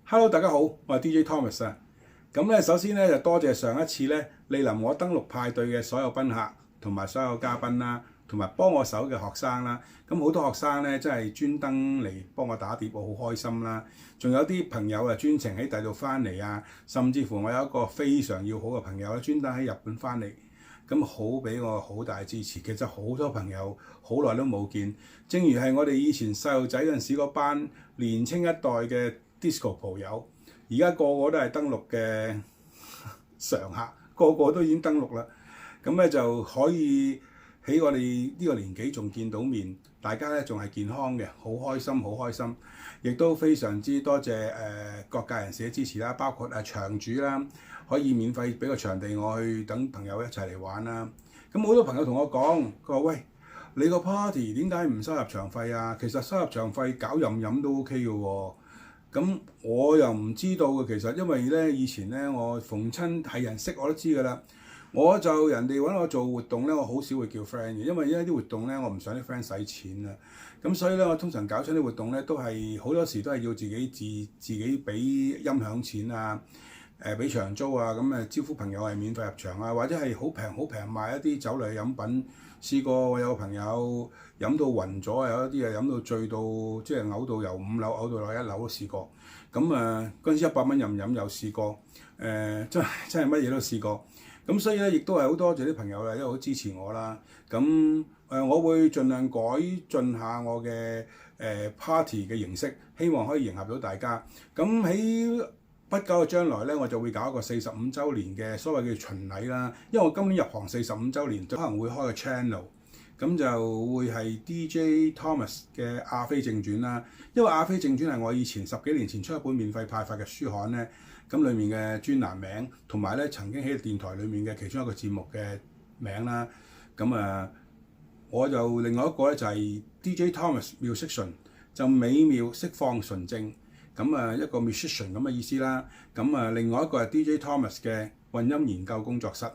Hello，大家好，我係 DJ Thomas 啊。咁咧，首先咧就多謝上一次咧蒞臨我登陸派對嘅所有賓客同埋所有嘉賓啦，同埋幫我手嘅學生啦。咁好多學生咧真係專登嚟幫我打碟，我好開心啦。仲有啲朋友啊專程喺第度翻嚟啊，甚至乎我有一個非常要好嘅朋友咧，專登喺日本翻嚟。咁好俾我好大支持。其實好多朋友好耐都冇見，正如係我哋以前細路仔嗰陣時嗰班年青一代嘅 Disco 蒲友，而家個個都係登陸嘅常客，個個都已經登陸啦。咁咧就可以喺我哋呢個年紀仲見到面，大家咧仲係健康嘅，好開心，好開心。亦都非常之多謝各界人士嘅支持啦，包括場主啦，可以免費俾個場地我去等朋友一齊嚟玩啦。咁好多朋友同我講，佢話：喂，你個 party 點解唔收入場費啊？其實收入場費搞飲都 OK 嘅喎。咁我又唔知道嘅，其實因為咧以前咧我逢親係人識我都知㗎啦。我就人哋揾我做活動咧，我好少會叫 friend 嘅，因為呢啲活動咧我唔想啲 friend 使錢啊。咁所以咧我通常搞出啲活動咧都係好多時都係要自己俾音響錢啊，俾場租啊，咁招呼朋友係免費入場啊，或者係好平賣一啲酒類飲品。試過我有個朋友飲到暈咗啊，有一啲飲到醉到即係嘔到由5樓嘔到落1樓都試過。咁嗰陣時100蚊任飲又試過，真係乜嘢都試過。咁所以咧，亦都係好多謝啲朋友啦，因為好支持我啦。咁我會盡量改進下我嘅party 嘅形式，希望可以迎合到大家。咁喺不久嘅將來咧，我就會搞一個45週年嘅所謂嘅巡禮啦。因為我今年入行45週年，就可能會開個 channel，咁就會係 DJ Thomas 嘅阿飛正傳啦。因為阿飛正傳係我以前10幾年前出一本免費派發嘅書刊咧。咁裡面嘅專欄名，同埋咧曾經喺電台裡面嘅其中一個節目嘅名啦。咁我就另外一個咧就係 DJ Thomas Musician， 就美妙釋放純正。一個 musician 咁嘅意思啦。另外一個係 DJ Thomas 嘅混音研究工作室。呢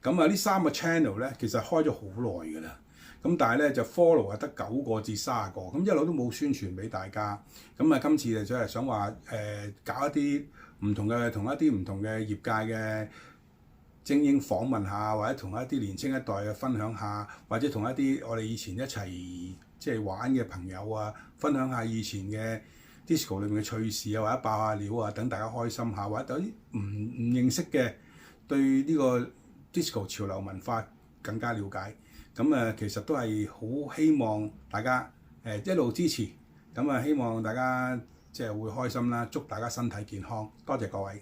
3個 channel 咧其實開咗好耐㗎啦。但係咧就 follow 係得9個至30個，咁一路都冇宣傳俾大家。今次就真係想話搞一啲唔同嘅，同一啲唔同嘅業界嘅精英訪問下，或者同一啲年青一代嘅分享下，或者同一啲我哋以前一齊即係玩嘅朋友啊，分享下以前嘅 disco 裏面嘅趣事啊，或者爆下料啊，等大家開心下，或者有啲唔認識嘅對呢個 disco 潮流文化更加了解。其實都係好希望大家一路支持。希望大家即係會開心啦，祝大家身體健康，多謝各位。